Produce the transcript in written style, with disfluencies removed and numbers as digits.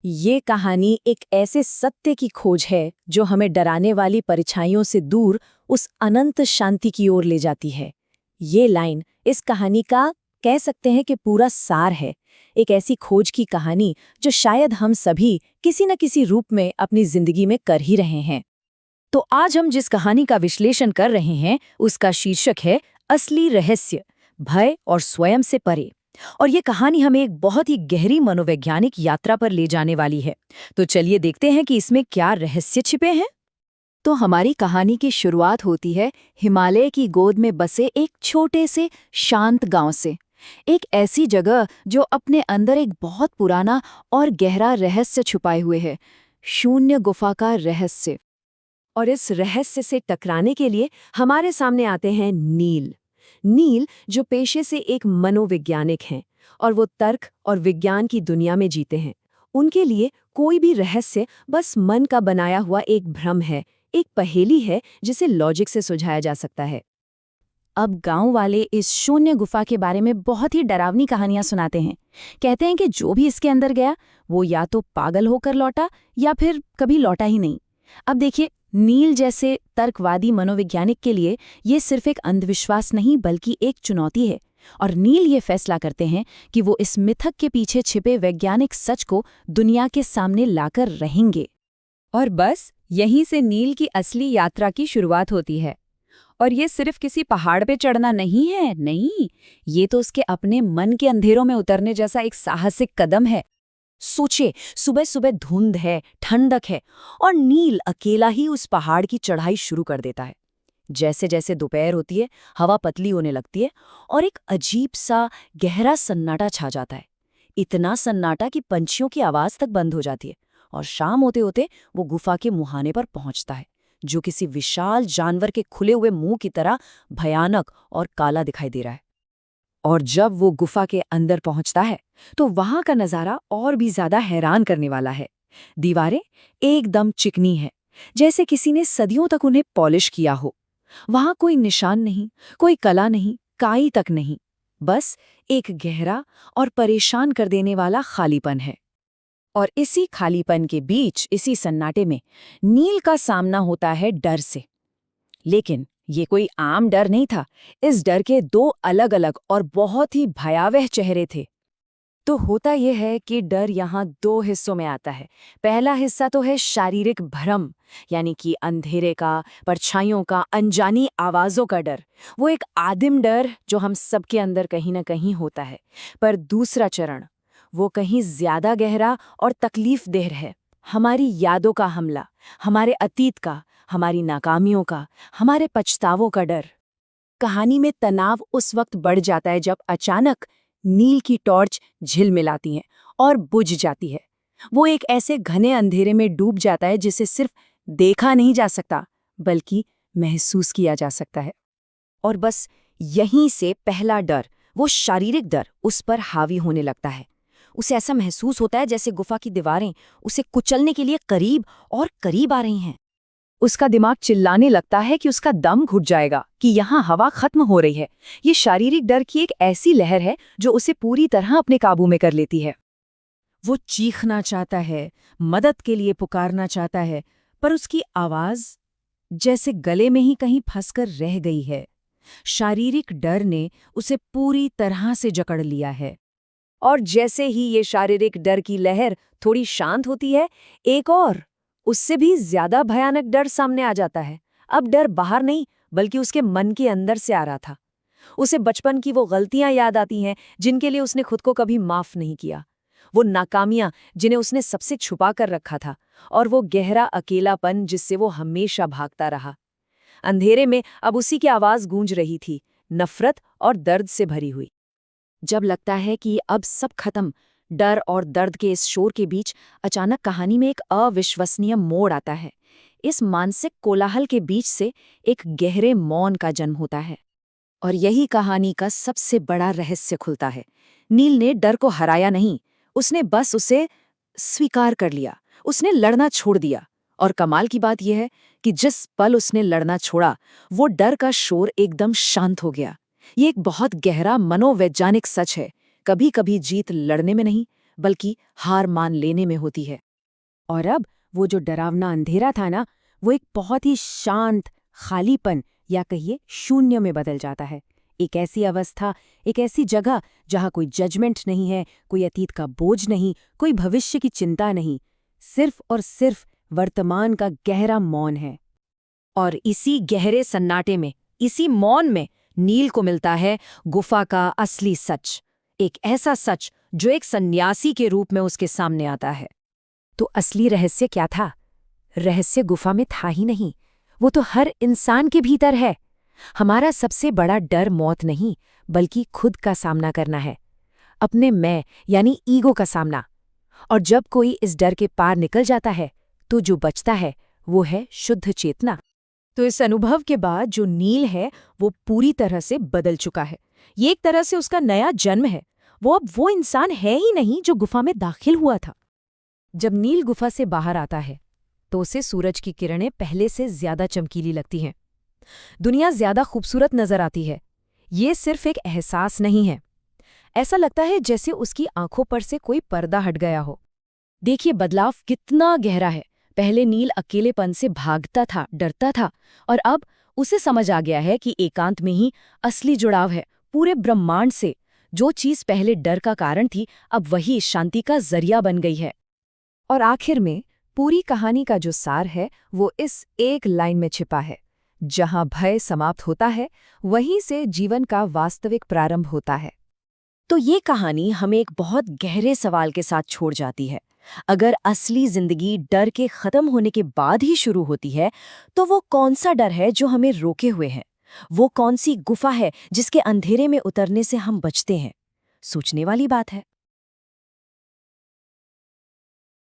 ये कहानी एक ऐसे सत्य की खोज है जो हमें डराने वाली परछाइयों से दूर उस अनंत शांति की ओर ले जाती है। ये लाइन इस कहानी का कह सकते हैं कि पूरा सार है। एक ऐसी खोज की कहानी जो शायद हम सभी किसी न किसी रूप में अपनी जिंदगी में कर ही रहे हैं। तो आज हम जिस कहानी का विश्लेषण कर रहे हैं उसका शीर्षक है असली रहस्य, भय और स्वयं से परे। और ये कहानी हमें एक बहुत ही गहरी मनोवैज्ञानिक यात्रा पर ले जाने वाली है। तो चलिए देखते हैं कि इसमें क्या रहस्य छिपे हैं। तो हमारी कहानी की शुरुआत होती है हिमालय की गोद में बसे एक छोटे से शांत गांव से। एक ऐसी जगह जो अपने अंदर एक बहुत पुराना और गहरा रहस्य छुपाए हुए है, शून्य गुफा का रहस्य। और इस रहस्य से टकराने के लिए हमारे सामने आते हैं नील। नील जो पेशे से एक मनोवैज्ञानिक हैं और वो तर्क और विज्ञान की दुनिया में जीते हैं। उनके लिए कोई भी रहस्य बस मन का बनाया हुआ एक भ्रम है, एक पहेली है जिसे लॉजिक से सुलझाया जा सकता है। अब गांव वाले इस शून्य गुफा के बारे में बहुत ही डरावनी कहानियां सुनाते हैं। कहते हैं कि जो भी इसके अंदर गया वो या तो पागल होकर लौटा या फिर कभी लौटा ही नहीं। अब देखिए, नील जैसे तर्कवादी मनोवैज्ञानिक के लिए ये सिर्फ एक अंधविश्वास नहीं बल्कि एक चुनौती है। और नील ये फैसला करते हैं कि वो इस मिथक के पीछे छिपे वैज्ञानिक सच को दुनिया के सामने लाकर रहेंगे। और बस यहीं से नील की असली यात्रा की शुरुआत होती है। और ये सिर्फ किसी पहाड़ पे चढ़ना नहीं है, नहीं, ये तो उसके अपने मन के अंधेरों में उतरने जैसा एक साहसिक कदम है। सोचे, सुबह सुबह धुंध है, ठंडक है और नील अकेला ही उस पहाड़ की चढ़ाई शुरू कर देता है। जैसे जैसे दोपहर होती है, हवा पतली होने लगती है और एक अजीब सा गहरा सन्नाटा छा जाता है। इतना सन्नाटा कि पंछियों की आवाज तक बंद हो जाती है। और शाम होते होते वो गुफा के मुहाने पर पहुंचता है, जो किसी विशाल जानवर के खुले हुए मुंह की तरह भयानक और काला दिखाई दे रहा है। और जब वो गुफा के अंदर पहुंचता है तो वहां का नजारा और भी ज्यादा हैरान करने वाला है। दीवारें एकदम चिकनी हैं, जैसे किसी ने सदियों तक उन्हें पॉलिश किया हो। वहां कोई निशान नहीं, कोई कला नहीं, काई तक नहीं, बस एक गहरा और परेशान कर देने वाला खालीपन है। और इसी खालीपन के बीच, इसी सन्नाटे में नील का सामना होता है डर से। लेकिन ये कोई आम डर नहीं था। इस डर के दो अलग अलग और बहुत ही भयावह चेहरे थे। तो होता यह है कि डर यहाँ दो हिस्सों में आता है। पहला हिस्सा तो है शारीरिक भ्रम, यानी कि अंधेरे का, परछाइयों का, अनजानी आवाजों का डर। वो एक आदिम डर जो हम सबके अंदर कहीं ना कहीं होता है। पर दूसरा चरण, वो कहीं ज्यादा गहरा और तकलीफदेह है। हमारी यादों का हमला, हमारे अतीत का, हमारी नाकामियों का, हमारे पछतावों का डर। कहानी में तनाव उस वक्त बढ़ जाता है जब अचानक नील की टॉर्च झिलमिलाती है और बुझ जाती है। वो एक ऐसे घने अंधेरे में डूब जाता है जिसे सिर्फ देखा नहीं जा सकता बल्कि महसूस किया जा सकता है। और बस यहीं से पहला डर, वो शारीरिक डर, उस पर हावी होने लगता है। उसे ऐसा महसूस होता है जैसे गुफा की दीवारें उसे कुचलने के लिए करीब और करीब आ रही हैं। उसका दिमाग चिल्लाने लगता है कि उसका दम घुट जाएगा, कि यहाँ हवा खत्म हो रही है। ये शारीरिक डर की एक ऐसी लहर है जो उसे पूरी तरह अपने काबू में कर लेती है। वो चीखना चाहता है, मदद के लिए पुकारना चाहता है, पर उसकी आवाज जैसे गले में ही कहीं फंसकर रह गई है। शारीरिक डर ने उसे पूरी तरह से जकड़ लिया है। और जैसे ही ये शारीरिक डर की लहर थोड़ी शांत होती है, एक और उससे भी ज्यादा भयानक डर सामने आ जाता है। अब डर बाहर नहीं बल्कि उसके मन के अंदर से आ रहा था। उसे बचपन की वो गलतियां याद आती हैं जिनके लिए उसने खुद को कभी माफ नहीं किया, वो नाकामियां जिन्हें उसने सबसे छुपा कर रखा था, और वो गहरा अकेलापन जिससे वो हमेशा भागता रहा। अंधेरे में अब उसी की आवाज गूंज रही थी, नफरत और दर्द से भरी हुई। जब लगता है कि अब सब खत्म, डर और दर्द के इस शोर के बीच अचानक कहानी में एक अविश्वसनीय मोड़ आता है। इस मानसिक कोलाहल के बीच से एक गहरे मौन का जन्म होता है। और यही कहानी का सबसे बड़ा रहस्य खुलता है। नील ने डर को हराया नहीं, उसने बस उसे स्वीकार कर लिया। उसने लड़ना छोड़ दिया। और कमाल की बात यह है कि जिस पल उसने लड़ना छोड़ा, वो डर का शोर एकदम शांत हो गया। ये एक बहुत गहरा मनोवैज्ञानिक सच है। कभी कभी जीत लड़ने में नहीं बल्कि हार मान लेने में होती है। और अब वो जो डरावना अंधेरा था ना, वो एक बहुत ही शांत खालीपन या कहिए शून्य में बदल जाता है। एक ऐसी अवस्था, एक ऐसी जगह जहाँ कोई जजमेंट नहीं है, कोई अतीत का बोझ नहीं, कोई भविष्य की चिंता नहीं, सिर्फ और सिर्फ वर्तमान का गहरा मौन है। और इसी गहरे सन्नाटे में, इसी मौन में नील को मिलता है गुफा का असली सच, एक ऐसा सच जो एक सन्यासी के रूप में उसके सामने आता है। तो असली रहस्य क्या था? रहस्य गुफा में था ही नहीं, वो तो हर इंसान के भीतर है। हमारा सबसे बड़ा डर मौत नहीं, बल्कि खुद का सामना करना है, अपने मैं यानी ईगो का सामना। और जब कोई इस डर के पार निकल जाता है, तो जो बचता है वो है शुद्ध चेतना। तो इस अनुभव के बाद जो नील है वो पूरी तरह से बदल चुका है। ये एक तरह से उसका नया जन्म है। वो अब वो इंसान है ही नहीं जो गुफा में दाखिल हुआ था। जब नील गुफा से बाहर आता है तो उसे सूरज की किरणें पहले से ज्यादा चमकीली लगती हैं। दुनिया ज्यादा खूबसूरत नजर आती है। ये सिर्फ एक एहसास नहीं है, ऐसा लगता है जैसे उसकी आंखों पर से कोई पर्दा हट गया हो। देखिए बदलाव कितना गहरा है। पहले नील अकेलेपन से भागता था, डरता था, और अब उसे समझ आ गया है कि एकांत में ही असली जुड़ाव है पूरे ब्रह्मांड से। जो चीज पहले डर का कारण थी, अब वही शांति का जरिया बन गई है। और आखिर में पूरी कहानी का जो सार है वो इस एक लाइन में छिपा है, जहां भय समाप्त होता है वहीं से जीवन का वास्तविक प्रारंभ होता है। तो ये कहानी हमें एक बहुत गहरे सवाल के साथ छोड़ जाती है। अगर असली जिंदगी डर के खत्म होने के बाद ही शुरू होती है, तो वो कौन सा डर है जो हमें रोके हुए है? वो कौन सी गुफा है जिसके अंधेरे में उतरने से हम बचते हैं? सोचने वाली बात है।